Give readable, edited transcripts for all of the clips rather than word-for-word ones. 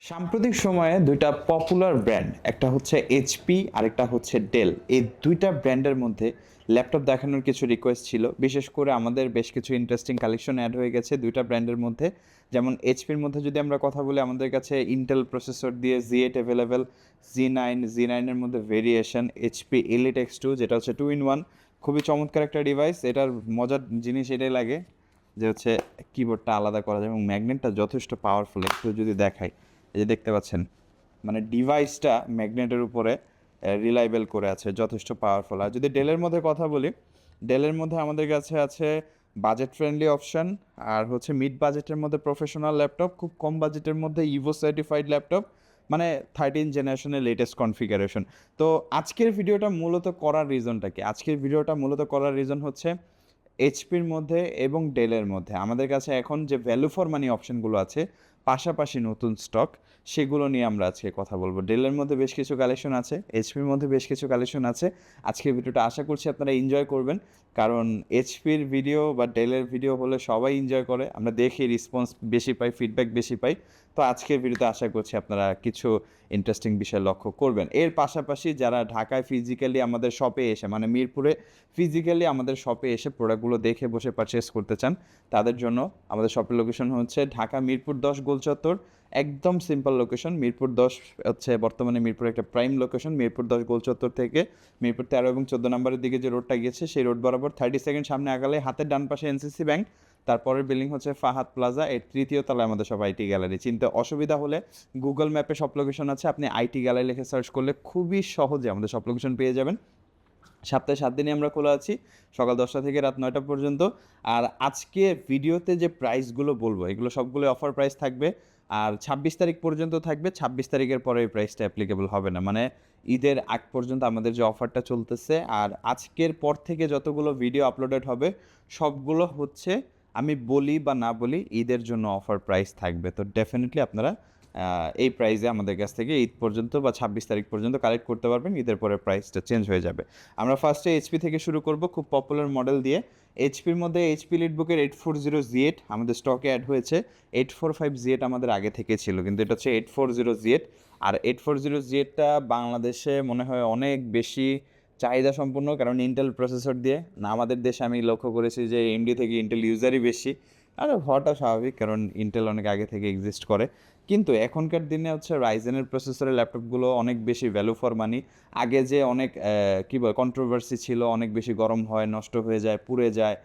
সাম্প্রতিক সময়ে ২ টা পপুলার ব্র্যান্ড, একটা হচ্ছে এইচপি আরেকটা হচ্ছে ডেল। এই ২ টা ব্র্যান্ডের মধ্যে ল্যাপটপ দেখানোর কিছু রিকোয়েস্ট ছিল। বিশেষ করে আমাদের বেশ কিছু ইন্টারেস্টিং কালেকশন এড হয়ে গেছে ২ টা ব্র্যান্ডের মধ্যে। যেমন এইচপির মধ্যে যদি আমরা কথা বলি, আমাদের কাছে ইন্টেল প্রসেসর দিয়ে Z8 অ্যাভেলেবেল, জি9 এর মধ্যে ভেরিয়েশন এইচপি এলিট X2, যেটা হচ্ছে 2 in 1। খুবই চমৎকার একটা ডিভাইস। এটার মজার জিনিস এটাই লাগে যে হচ্ছে কিবোর্ডটা আলাদা করা যায় এবং ম্যাগনেটটা যথেষ্ট পাওয়ারফুল। একটু যদি দেখাই, এই যে দেখতে পাচ্ছেন, মানে ডিভাইসটা ম্যাগনেটের উপরে রিলায়েবল করে আছে, যথেষ্ট পাওয়ারফুল। আর যদি ডেলের মধ্যে কথা বলি, ডেলের মধ্যে আমাদের কাছে আছে বাজেট ফ্রেন্ডলি অপশন, আর হচ্ছে মিড বাজেটের মধ্যে প্রফেশনাল ল্যাপটপ, খুব কম বাজেটের মধ্যে ইভো সার্টিফাইড ল্যাপটপ, মানে 13 জেনারেশনের লেটেস্ট কনফিগারেশন। তো আজকের ভিডিওটা মূলত করার রিজনটা কি? আজকের ভিডিওটা মূলত করার রিজন হচ্ছে এইচপির মধ্যে এবং ডেলের মধ্যে আমাদের কাছে এখন যে ভ্যালু ফর মানি অপশনগুলো আছে, পাশাপাশি নতুন স্টক, সেগুলো নিয়ে আমরা আজকে কথা বলবো। ডেলের মধ্যে বেশ কিছু কালেকশন আছে, এইচপির মধ্যে বেশ কিছু কালেকশন আছে। আজকের ভিডিওটা আশা করছি আপনারা এনজয় করবেন, কারণ এইচপির ভিডিও বা ডেলের ভিডিও হলে সবাই এনজয় করে, আমরা দেখি রেসপন্স বেশি পাই, ফিডব্যাক বেশি পাই। তো আজকের ভিডিওতে আশা করছি আপনারা কিছু ইন্টারেস্টিং বিষয় লক্ষ্য করবেন। এর পাশাপাশি যারা ঢাকায় ফিজিক্যালি আমাদের শপে এসে, মানে মিরপুরে ফিজিক্যালি আমাদের শপে এসে প্রোডাক্টগুলো দেখে বসে পারচেস করতে চান, তাদের জন্য আমাদের শপের লোকেশন হচ্ছে ঢাকা মিরপুর 10 গোলচত্বর। একদম সিম্পল লোকেশন। মিরপুর 10 হচ্ছে বর্তমানে মিরপুর একটা প্রাইম লোকেশন। মিরপুর 10 গোলচত্বর থেকে মিরপুর 13 এবং 14 নম্বরের দিকে যে রোডটা গিয়েছে, সেই রোড বরাবর 30 সেকেন্ড সামনে আগালে হাতের ডান পাশে এনসিসি ব্যাংক, তারপরের বিল্ডিং হচ্ছে ফাহাদ প্লাজা, এর তৃতীয় তলায় আমাদের সব আইটি গ্যালারি। চিনতে অসুবিধা হলে গুগল ম্যাপে সব লোকেশন আছে, আপনি আইটি গ্যালারি লিখে সার্চ করলে খুবই সহজে আমাদের সব লোকেশন পেয়ে যাবেন। সপ্তাহে 7 দিনই আমরা খোলা আছি, সকাল 10টা থেকে রাত 9টা পর্যন্ত। আর আজকে ভিডিওতে যে প্রাইসগুলো বলবো, এগুলো সবগুলো অফার প্রাইস থাকবে, আর 26 তারিখ পর্যন্ত থাকবে। 26 তারিখের পরে এই প্রাইসটা অ্যাপ্লিকেবল হবে না, মানে ঈদের আগ পর্যন্ত আমাদের যে অফারটা চলতেছে। আর আজকের পর থেকে যতগুলো ভিডিও আপলোডেড হবে, সবগুলো হচ্ছে, আমি বলি বা না বলি, ঈদের জন্য অফার প্রাইস থাকবে। তো ডেফিনেটলি আপনারা এই প্রাইসে আমাদের কাছ থেকে ঈদ পর্যন্ত বা 26 তারিখ পর্যন্ত কালেক্ট করতে পারবেন। ঈদের পরে প্রাইসটা চেঞ্জ হয়ে যাবে। আমরা ফার্স্টে এইচপি থেকে শুরু করব, খুব পপুলার মডেল দিয়ে। এইচপির মধ্যে এইচপি লিটবুকের 840 Z8 আমাদের স্টকে অ্যাড হয়েছে। 845 Z8 আমাদের আগে থেকে ছিল, কিন্তু এটা হচ্ছে 840 Z8। আর 840 Z8টা বাংলাদেশে মনে হয় অনেক বেশি চাহিদা সম্পন্ন, কারণ ইন্টেল প্রসেসর দিয়ে। না, আমাদের দেশে আমি লক্ষ্য করেছি যে এমডি থেকে ইন্টেল ইউজারই বেশি। আর হওয়াটা স্বাভাবিক, কারণ ইন্টেল অনেক আগে থেকে এক্সিস্ট করে। কিন্তু এখনকার দিনে হচ্ছে রাইজেনের প্রসেসরের ল্যাপটপগুলো অনেক বেশি ভ্যালু ফর মানি। আগে যে অনেক কী বলে কন্ট্রোভার্সি ছিল, অনেক বেশি গরম হয়, নষ্ট হয়ে যায়, পুড়ে যায়,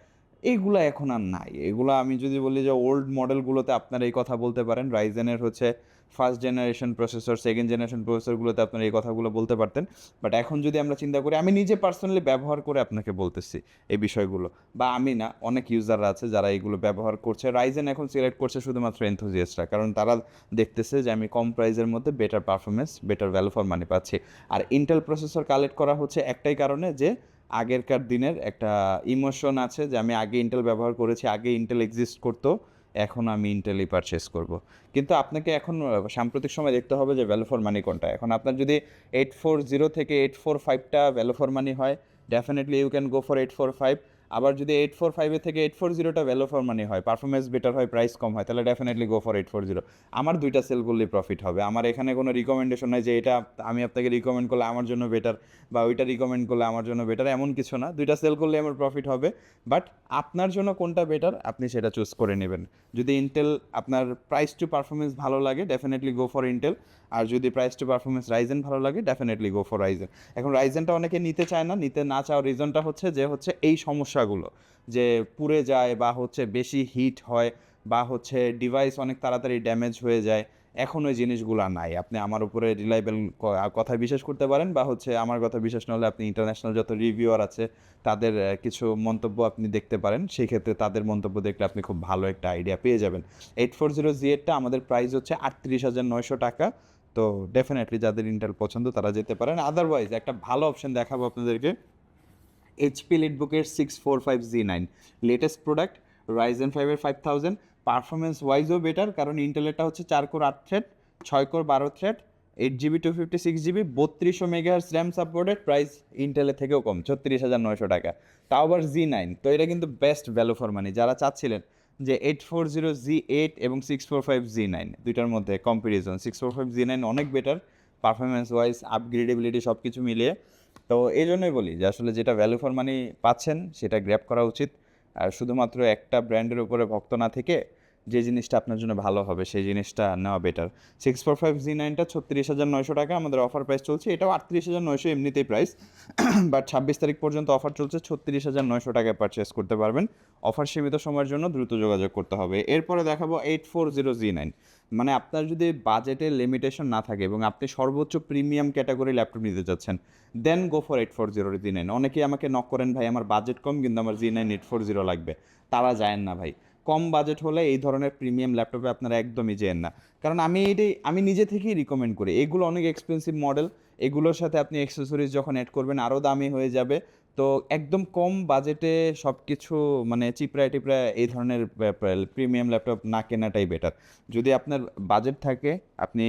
এইগুলো এখন আর নাই। এগুলো আমি যদি বলি যে ওল্ড মডেলগুলোতে আপনারা এই কথা বলতে পারেন, রাইজেনের হচ্ছে first generation processor, second generation প্রসেসরগুলোতে আপনারা এই কথাগুলো বলতে পারতেন। বাট এখন যদি আমরা চিন্তা করি, আমি নিজে পার্সোনালি ব্যবহার করে আপনাকে বলতেছি এই বিষয়গুলো, বা আমি না, অনেক ইউজাররা আছে যারা এইগুলো ব্যবহার করছে। রাইজেন এখন সিলেক্ট করছে শুধুমাত্র এনথুজিয়াস্টরা, কারণ তারা দেখতেছে যে আমি কম প্রাইসের মধ্যে better performance, better value for মানি পাচ্ছি। আর ইন্টেল প্রসেসর কালেক্ট করা হচ্ছে একটাই কারণে, যে আগেরকার দিনের একটা ইমোশন আছে, যে আমি আগে ইন্টেল ব্যবহার করেছি, আগে ইন্টেল এক্সিস্ট করতো, এখন আমি ইন্টেলই পারচেস করব। কিন্তু আপনাকে এখন সাম্প্রতিক সময় দেখতে হবে যে ভ্যালু ফর মানি কোনটা। এখন আপনার যদি 840 থেকে 845টা ভ্যালু ফর মানি হয়, definitely you can go for 845। আবার যদি 845 থেকে 840টা ভ্যালু ফর মানি হয়, পারফরমেন্স বেটার হয়, প্রাইস কম হয়, তাহলে ডেফিনেটলি গো ফর 840। আমার দুইটা সেল করলেই প্রফিট হবে। আমার এখানে কোনো রিকমেন্ডেশন নাই যে এটা আমি আপনাকে রিকমেন্ড করলে আমার জন্য বেটার, বা ওইটা রিকমেন্ড করলে আমার জন্য বেটার, এমন কিছু না। দুইটা সেল করলে আমার প্রফিট হবে। বাট আপনার জন্য কোনটা বেটার, আপনি সেটা চুজ করে নেবেন। যদি ইন্টেল আপনার প্রাইস টু পারফরমেন্স ভালো লাগে, ডেফিনেটলি গো ফর ইন্টেল। আর যদি প্রাইস টু পারফরমেন্স রাইজেন ভালো লাগে, ডেফিনেটলি গো ফর রাইজেন। এখন রাইজেনটা অনেকে নিতে চায় না, নিতে না চাওয়ার রিজনটা হচ্ছে যে হচ্ছে এই সমস্যাগুলো, যে পুড়ে যায়, বা হচ্ছে বেশি হিট হয়, বা হচ্ছে ডিভাইস অনেক তাড়াতাড়ি ড্যামেজ হয়ে যায়। এখন ওই জিনিসগুলো নাই। আপনি আমার উপরে রিলায়েবল কথা বিশ্বাস করতে পারেন, বা হচ্ছে আমার কথা বিশ্বাস না হলে আপনি ইন্টারন্যাশনাল যত রিভিউয়ার আছে তাদের কিছু মন্তব্য আপনি দেখতে পারেন। সেই ক্ষেত্রে তাদের মন্তব্য দেখলে আপনি খুব ভালো একটা আইডিয়া পেয়ে যাবেন। 840 Z8টা আমাদের প্রাইস হচ্ছে 38,900 টাকা। তো ডেফিনেটলি যাদের ইন্টেল পছন্দ তারা যেতে পারেন। আদারওয়াইজ একটা ভালো অপশন দেখাবো আপনাদেরকে, এইচপি লিটবুকের 645 Z9, লেটেস্ট প্রোডাক্ট, রাইজেন 5-এর 5000। পারফরমেন্স ওয়াইজও বেটার, কারণ ইন্টেলেরটা হচ্ছে 4 core 8 thread, 6 core 12 thread, 8 GB 256 GB, 3200 MHz RAM supported. Price ইন্টেলের থেকেও কম, 36,900 টাকা। তাও আবার Z9। তো এটা কিন্তু বেস্ট ভ্যালু ফর মানি। যারা চাচ্ছিলেন যে 840Z8 এবং 645Z9 দুইটার মধ্যে কম্পারিজন 645Z9 অনেক বেটার পারফরমেন্স ওয়াইজ, আপগ্রেডেবিলিটি সব কিছু মিলিয়ে। তো এই জন্যই বলি যে আসলে যেটা ভ্যালু ফর মানি পাচ্ছেন সেটা গ্র্যাব করা উচিত, আর শুধুমাত্র একটা ব্র্যান্ডের উপরে ভক্ত না থেকে যে জিনিসটা আপনার জন্য ভালো হবে সেই জিনিসটা নেওয়া বেটার। 645Z9টা 36,900 টাকা আমাদের অফার প্রাইস চলছে, এটাও 38,900 এমনিতেই প্রাইস, বাট 26 তারিখ পর্যন্ত অফার চলছে, 36,900 টাকায় পারচেস করতে পারবেন। অফার সীমিত সময়ের জন্য দ্রুত যোগাযোগ করতে হবে। এরপরে দেখাবো 840Z9, মানে আপনার যদি বাজেটের লিমিটেশন না থাকে এবং আপনি সর্বোচ্চ প্রিমিয়াম ক্যাটাগরি ল্যাপটপ নিতে চাচ্ছেন, দেন গো ফর 840Z9। অনেকেই আমাকে নক করেন, ভাই আমার বাজেট কম কিন্তু আমার Z9 840 লাগবে, তারা যায়েন না ভাই। কম বাজেট হলে এই ধরনের প্রিমিয়াম ল্যাপটপে আপনারা একদমই যেন না, কারণ আমি নিজে থেকেই রিকমেন্ড করি, এগুলো অনেক এক্সপেন্সিভ মডেল, এগুলোর সাথে আপনি অ্যাক্সেসরিজ যখন অ্যাড করবেন আরও দামি হয়ে যাবে। তো একদম কম বাজেটে সব কিছু মানে চিপড়ায় টিপড়ায় এই ধরনের প্রিমিয়াম ল্যাপটপ না কেনাটাই বেটার। যদি আপনার বাজেট থাকে, আপনি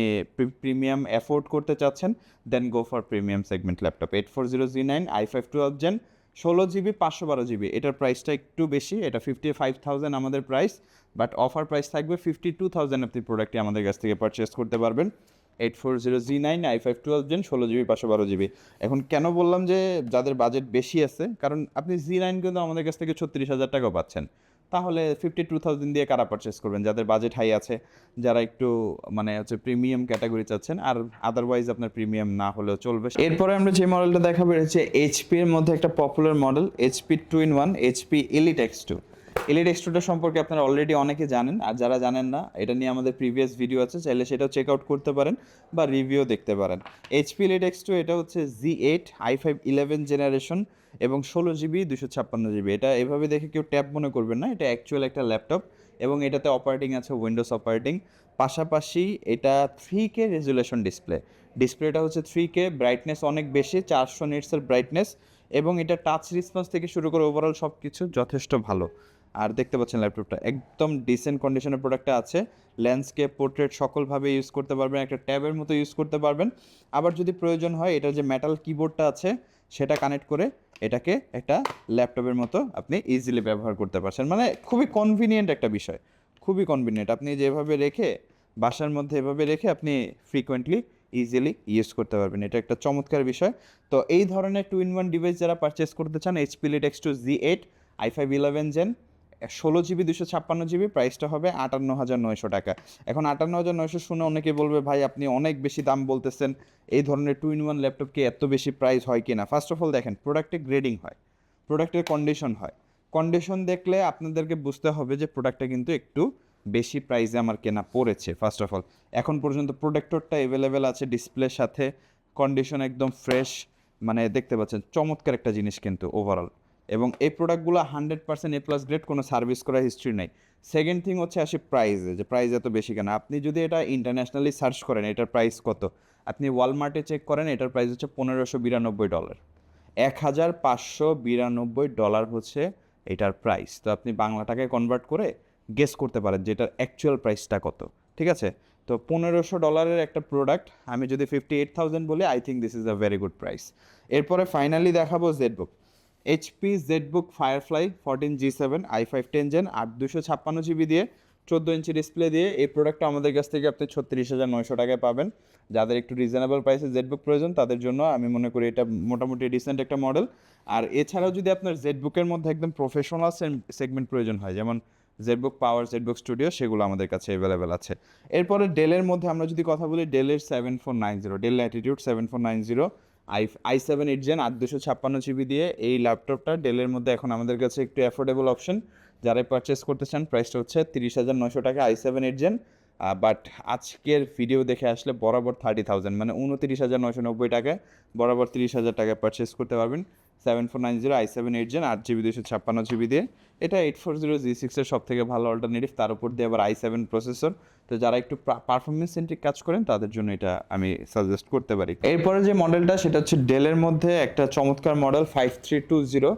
প্রিমিয়াম অ্যাফোর্ড করতে চাচ্ছেন, then go for premium segment laptop 840Z9 i5 12 Gen 16GB 512GB। এটার প্রাইসটা একটু বেশি, এটা 55,000 আমাদের প্রাইস, বাট অফার প্রাইস থাকবে 52,000। আপনি প্রোডাক্টটি আমাদের কাছ থেকে পারচেস করতে পারবেন। 840Z9 i5 12 Gen 16GB 512GB। এখন কেন বললাম যে যাদের বাজেট বেশি আছে, কারণ আপনি Z9 কিন্তু আমাদের কাছ থেকে 36,000 টাকাও পাচ্ছেন, তাহলে 52,000 দিয়ে কারা পারচেস করবেন? যাদের বাজেট হাই আছে, যারা একটু মানে হচ্ছে প্রিমিয়াম ক্যাটাগরি চাচ্ছেন, আর আদারওয়াইজ আপনার প্রিমিয়াম না হলেও চলবে। এরপরে আমরা যে মডেলটা দেখাবো এটা হচ্ছে এইচপি এর মধ্যে একটা popular model, HP 2-in-1 HP elite X2। Elite X2টা সম্পর্কে আপনারা অলরেডি অনেকে জানেন, আর যারা জানেন না এটা নিয়ে আমাদের প্রিভিয়াস ভিডিও আছে, চাইলে সেটাও চেক আউট করতে পারেন বা রিভিউ দেখতে পারেন। এইচপি এলিট X2 এটা হচ্ছে Z8 i5 11 জেনারেশন এবং 16GB 256GB। এটা এভাবে দেখে কেউ ট্যাব মনে করবেন না, এটা অ্যাকচুয়াল একটা ল্যাপটপ এবং এটাতে অপারেটিং আছে উইন্ডোজ অপারেটিং। পাশাপাশি এটা 3K রেজুলেশন ডিসপ্লেটা হচ্ছে 3K, ব্রাইটনেস অনেক বেশি 400 নিটসের ব্রাইটনেস, এবং এটা টাচ রেসপন্স থেকে শুরু করে ওভারঅল সব কিছু যথেষ্ট ভালো। আর দেখতে পাচ্ছেন ল্যাপটপটা একদম ডিসেন্ট কন্ডিশনের প্রোডাক্টটা আছে, ল্যান্ডস্কেপ পোর্ট্রেট সকলভাবে ইউজ করতে পারবেন, একটা ট্যাবের মতো ইউজ করতে পারবেন। আবার যদি প্রয়োজন হয় এটার যে মেটাল কিবোর্ডটা আছে সেটা কানেক্ট করে এটাকে একটা ল্যাপটপের মতো আপনি ইজিলি ব্যবহার করতে পারছেন, মানে খুবই কনভিনিয়েন্ট একটা বিষয়, খুবই কনভিনিয়েন্ট। আপনি যেভাবে রেখে বাসার মধ্যে এভাবে রেখে আপনি ফ্রিকোয়েন্টলি ইজিলি ইউজ করতে পারবেন, এটা একটা চমৎকার বিষয়। তো এই ধরনের 2-in-1 ডিভাইস যারা পারচেস করতে চান, HP elite X2 Z8 i5 11 Gen 16GB 256GB, প্রাইসটা হবে 58,900 টাকা। এখন 58,900 শুনে অনেকে বলবে ভাই আপনি অনেক বেশি দাম বলতেছেন, এই ধরনের 2-in-1 ল্যাপটপ কি এত বেশি প্রাইস হয় কি না? ফার্স্ট অফ অল দেখেন, প্রোডাক্টের গ্রেডিং হয়, প্রোডাক্টের কন্ডিশন হয়, কন্ডিশন দেখলে আপনাদেরকে বুঝতে হবে যে প্রোডাক্টটা কিন্তু একটু বেশি প্রাইসে আমার কেনা পড়েছে। ফার্স্ট অফ অল এখন পর্যন্ত প্রোডাক্টরটা অ্যাভেলেবেল আছে ডিসপ্লের সাথে, কন্ডিশন একদম ফ্রেশ, মানে দেখতে পাচ্ছেন চমৎকার একটা জিনিস কিন্তু ওভারঅল। এবং এই প্রোডাক্টগুলো 100% A+ গ্রেড, কোনো সার্ভিস করার হিস্ট্রি নেই। সেকেন্ড থিং হচ্ছে আসি প্রাইসে, যে প্রাইস এত বেশি কেন? আপনি যদি এটা ইন্টারন্যাশনালি সার্চ করেন এটার প্রাইস কত, আপনি ওয়ালমার্টে চেক করেন এটার প্রাইস হচ্ছে $1,592, $1,592 হচ্ছে এটার প্রাইস। তো আপনি বাংলা টাকায় কনভার্ট করে গেস করতে পারেন যে এটার অ্যাকচুয়াল প্রাইসটা কত, ঠিক আছে? তো $1,500 একটা প্রোডাক্ট আমি যদি 58,000 বলি, I think this is a very good price. এরপরে ফাইনালি দেখাবো ZBook, HP ZBook firefly 14G7 i5 10 Gen 8 256GB দিয়ে 14 ইঞ্চি ডিসপ্লে দিয়ে এই প্রোডাক্টটা আমাদের কাছ থেকে আপনি 36,900 টাকায় পাবেন। যাদের একটু রিজনেবল প্রাইসে জেডবুক প্রয়োজন তাদের জন্য আমি মনে করি এটা মোটামুটি ডিসেন্ট একটা মডেল। আর এছাড়াও যদি আপনার জেডবুকের মধ্যে একদম প্রফেশনাল সেগমেন্ট প্রয়োজন হয়, যেমন জেডবুক পাওয়ার, জেডবুক স্টুডিও, সেগুলো আমাদের কাছে অ্যাভেলেবেল আছে। এরপরে ডেলের মধ্যে আমরা যদি কথা বলি, ডেলের 7490, del Latitude 7490 i7 8 Gen 8 256GB দিয়ে এই ল্যাপটপটা ডেলের মধ্যে এখন আমাদের কাছে একটু অ্যাফোর্ডেবল অপশন, যারাই পারচেস করতে চান। প্রাইসটা হচ্ছে 30,900 টাকা i7 8 Gen, বাট আজকের ভিডিও দেখে আসলে বরাবর 30,000 মানে 29,990 টাকায় বরাবর 30,000 টাকায় পারচেস করতে পারবেন 7490 i7 8 Gen 8GB 256GB দিয়ে। এটা 840Z6 এর সব থেকে ভালো অল্টারনেটিভ, তার উপর দিয়ে আবার i7 প্রসেসর। তো যারা একটু পারফরমেন্স সেন্ট্রিক কাজ করেন তাদের জন্য এটা আমি সাজেস্ট করতে পারি। এরপরে যে মডেলটা সেটা হচ্ছে ডেলের মধ্যে একটা চমৎকার model 5320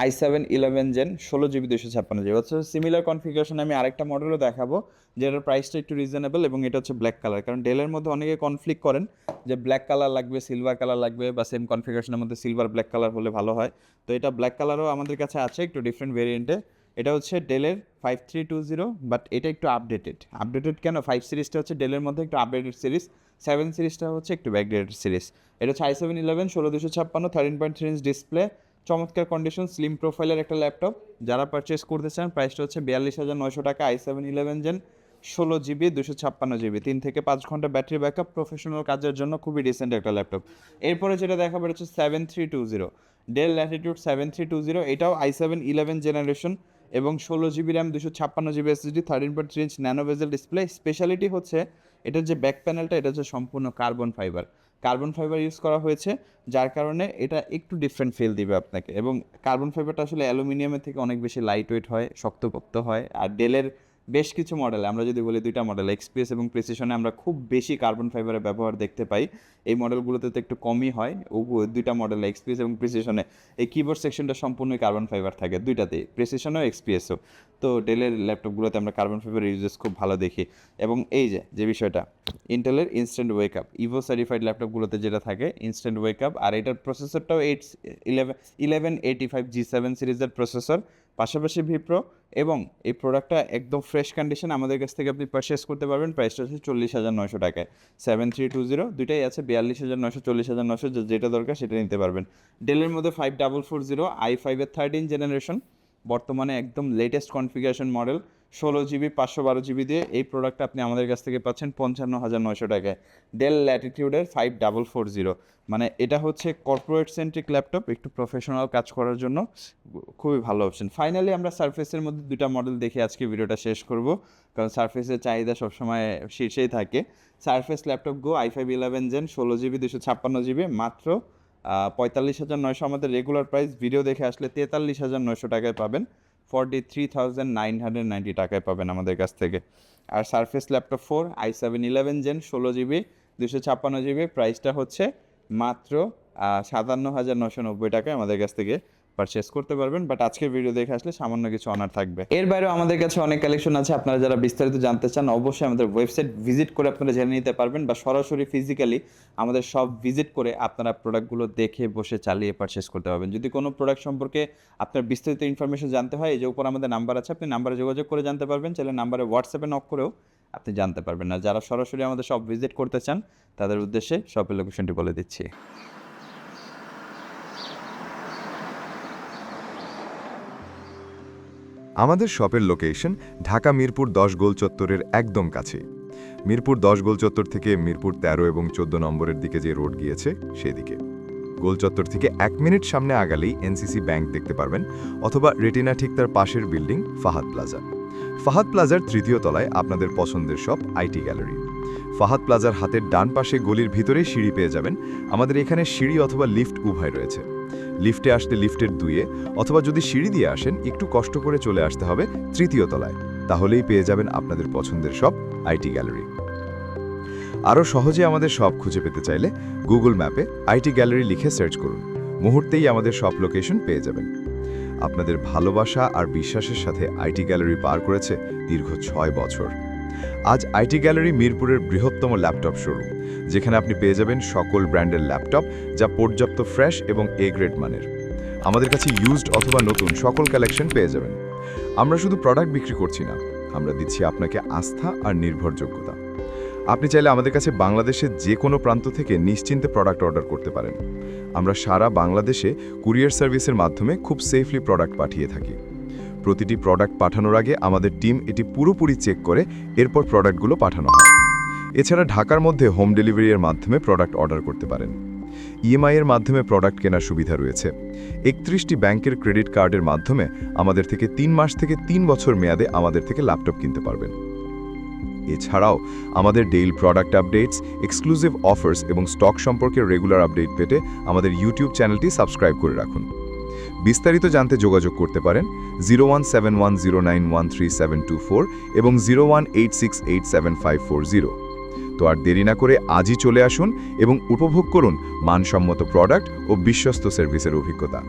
i7 11 Gen 16GB 256GB। হচ্ছে সিমিলার কনফিগারেশন আমি আরেকটা মডেলও দেখাবো যেটার প্রাইসটা একটু রিজনেবল, এবং এটা হচ্ছে ব্ল্যাক কালার। কারণ ডেলের মধ্যে অনেকে কনফ্লিক্ট করেন যে ব্ল্যাক কালার লাগবে, সিলভার কালার লাগবে, বা সেম কনফিগারেশনের মধ্যে সিলভার ব্ল্যাক কালার হলে ভালো হয়। তো এটা ব্ল্যাক কালারও আমাদের কাছে আছে একটু ডিফারেন্ট ভেরিয়েন্টে, এটা হচ্ছে ডেলের 5320, বাট এটা একটু আপডেটেড কেন? 5 সিরিজটা হচ্ছে ডেলের মধ্যে একটু আপডেটেড সিরিজ, 7 সিরিজটা হচ্ছে একটু ব্যাকডেটেড সিরিজ। এটা হচ্ছে i7-11 16256 13.3 ইঞ্চ ডিসপ্লে, চমৎকার কন্ডিশন, স্লিম প্রোফাইলের একটা ল্যাপটপ। যারা পারচেস করতে চান প্রাইসটা হচ্ছে 42,900 টাকা। i7-11 জেন 16 GB 256 GB, 3 থেকে 5 ঘন্টা ব্যাটারি ব্যাকআপ, প্রফেশনাল কাজের জন্য খুবই রিসেন্ট একটা ল্যাপটপ। এরপরে যেটা দেখাবো হচ্ছে 7320, ডেল ল্যাটিটিউড 7320। এটাও i7-11 জেনারেশন এবং 16 GB RAM 256 GB SSD, 13.3 inch nano বেজেল ডিসপ্লে। স্পেশালিটি হচ্ছে এটার যে ব্যাক প্যানেলটা, এটা হচ্ছে সম্পূর্ণ কার্বন ফাইবার ইউজ করা হয়েছে, যার কারণে এটা একটু ডিফারেন্ট ফিল দিবে আপনাকে। এবং কার্বন ফাইবারটা আসলে অ্যালুমিনিয়ামের থেকে অনেক বেশি লাইট ওয়েট হয়, শক্তপোক্ত হয়। আর ডেলের বেশ কিছু মডেল, আমরা যদি বলি দুইটা মডেল এক্সপিএস এবং প্রিসিশনে, আমরা খুব বেশি কার্বন ফাইবারের ব্যবহার দেখতে পাই। এই মডেলগুলোতে তো একটু কমই হয়। দুইটা মডেল এক্সপিএস এবং প্রিসিশনে এই কিবোর্ড সেকশনটা সম্পূর্ণই কার্বন ফাইবার থাকে দুইটাতেই, প্রিসিশনও এক্সপিএসও। তো ডেলের ল্যাপটপগুলোতে আমরা কার্বন ফাইবার ইউজেস খুব ভালো দেখি। এবং এই যে বিষয়টা, ইন্টেলের instant wake up, Evo certified ল্যাপটপগুলোতে যেটা থাকে ইনস্ট্যান্ট ওয়েক আপ। আর এটার প্রসেসরটাও 1185 G7 সিরিজের প্রসেসর, পাশাপাশি ভিপ্রো। এবং এই প্রোডাক্টটা একদম ফ্রেশ কন্ডিশন আমাদের কাছ থেকে আপনি পারচেস করতে পারবেন। প্রাইসটা হচ্ছে 40,900 টাকায়। 7320 দুইটাই আছে, 42,900 40,900, যেটা দরকার সেটা নিতে পারবেন। ডেলের মধ্যে 5440 i5-এর 13 জেনারেশন, বর্তমানে একদম latest configuration model, 16 GB 512 GB দিয়ে এই প্রোডাক্টটা আপনি আমাদের কাছ থেকে পাচ্ছেন 55,900 টাকায়। ডেল ল্যাটিটিউডের 5440, মানে এটা হচ্ছে কর্পোরেট সেন্ট্রিক ল্যাপটপ, একটু প্রফেশনাল কাজ করার জন্য খুবই ভালো অপশন। ফাইনালি আমরা সারফেসের মধ্যে দুটা মডেল দেখে আজকে ভিডিওটা শেষ করব, কারণ সারফেসের চাহিদা সবসময় শীর্ষেই থাকে। সারফেস ল্যাপটপ গো i5-11 জেন 16 GB 256 GB, মাত্র 45,900 আমাদের রেগুলার প্রাইস। ভিডিও দেখে আসলে 43,900 টাকায় পাবেন, 43,990 টাকায় পাবেন আমাদের কাছ থেকে। আর Surface laptop 4 i7-11 gen 16 GB 256 GB, প্রাইসটা হচ্ছে মাত্র 57,990 টাকায় আমাদের কাছ থেকে পারচেস করতে পারবেন। বাট আজকের ভিডিও দেখে আসলে সামান্য কিছু অনার থাকবে। এর বাইরেও আমাদের কাছে অনেক কালেকশন আছে, আপনারা যারা বিস্তারিত জানতে চান অবশ্যই আমাদের ওয়েবসাইট ভিজিট করে আপনারা জেনে নিতে পারবেন, বা সরাসরি ফিজিক্যালি আমাদের সব ভিজিট করে আপনারা প্রোডাক্টগুলো দেখে বসে চালিয়ে পারচেস করতে পারবেন। যদি কোনো প্রোডাক্ট সম্পর্কে আপনার বিস্তারিত ইনফরমেশন জানতে হয়, এই যে উপর আমাদের নাম্বার আছে, আপনি নাম্বারে যোগাযোগ করে জানতে পারবেন, চাইলে নাম্বারে হোয়াটসঅ্যাপে নক করেও আপনি জানতে পারবেন। না যারা সরাসরি আমাদের সব ভিজিট করতে চান তাদের উদ্দেশ্যে শপের লোকেশনটি বলে দিচ্ছি। আমাদের শপের লোকেশন ঢাকা মিরপুর 10 গোল চত্বরের একদম কাছে। মিরপুর 10 গোল চত্বর থেকে মিরপুর 13 এবং 14 নম্বরের দিকে যে রোড গিয়েছে সেদিকে। গোল চত্বর থেকে 1 মিনিট সামনে আগালেই এনসিসি ব্যাংক দেখতে পারবেন, অথবা রেটিনা ঠিক তার পাশের বিল্ডিং ফাহাদ প্লাজা। ফাহাদ প্লাজার 3য় তলায় আপনাদের পছন্দের শপ আইটি গ্যালারি। ফাহাদ প্লাজার হাতের ডান পাশে গলির ভিতরেই সিঁড়ি পেয়ে যাবেন। আমাদের এখানে সিঁড়ি অথবা লিফট উভয় রয়েছে। লিফটে আসতে লিফটের 2-এ, অথবা যদি সিঁড়ি দিয়ে আসেন একটু কষ্ট করে চলে আসতে হবে 3য় তলায়, তাহলেই পেয়ে যাবেন আপনাদের পছন্দের শপ আইটি গ্যালারি। আরও সহজে আমাদের শপ খুঁজে পেতে চাইলে গুগল ম্যাপে আইটি গ্যালারি লিখে সার্চ করুন, মুহূর্তেই আমাদের শপ লোকেশন পেয়ে যাবেন। আপনাদের ভালোবাসা আর বিশ্বাসের সাথে আইটি গ্যালারি পার করেছে দীর্ঘ 6 বছর। আজ আইটি গ্যালারি মিরপুরের বৃহত্তম ল্যাপটপ শোরুম, যেখানে আপনি পেয়ে যাবেন সকল ব্র্যান্ডের ল্যাপটপ, যা পর্যাপ্ত ফ্রেশ এবং এ গ্রেড মানের। আমাদের কাছে ইউজড অথবা নতুন সকল কালেকশন পেয়ে যাবেন। আমরা শুধু প্রোডাক্ট বিক্রি করছি না, আমরা দিচ্ছি আপনাকে আস্থা আর নির্ভরযোগ্যতা। আপনি চাইলে আমাদের কাছে বাংলাদেশের যে কোনো প্রান্ত থেকে নিশ্চিন্তে প্রোডাক্ট অর্ডার করতে পারেন। আমরা সারা বাংলাদেশে কুরিয়ার সার্ভিসের মাধ্যমে খুব সেফলি প্রোডাক্ট পাঠিয়ে থাকি। প্রতিটি প্রোডাক্ট পাঠানোর আগে আমাদের টিম এটি পুরোপুরি চেক করে এরপর প্রোডাক্টগুলো পাঠানো হয়। এছাড়া ঢাকার মধ্যে হোম ডেলিভারির মাধ্যমে প্রোডাক্ট অর্ডার করতে পারেন। ইএমআই এর মাধ্যমে প্রোডাক্ট কেনার সুবিধা রয়েছে। 31টি ব্যাংকের ক্রেডিট কার্ডের মাধ্যমে আমাদের থেকে 3 মাস থেকে 3 বছর মেয়াদে আমাদের থেকে ল্যাপটপ কিনতে পারবেন। এছাড়াও আমাদের daily product updates, exclusive offers এবং স্টক সম্পর্কে রেগুলার আপডেট পেতে আমাদের ইউটিউব চ্যানেলটি সাবস্ক্রাইব করে রাখুন। বিস্তারিত জানতে যোগাযোগ করতে পারেন 0171091374 এবং 0186875540। তো আর দেরি না করে আজই চলে আসুন এবং উপভোগ করুন মানসম্মত প্রোডাক্ট ও বিশ্বস্ত সার্ভিসের অভিজ্ঞতা।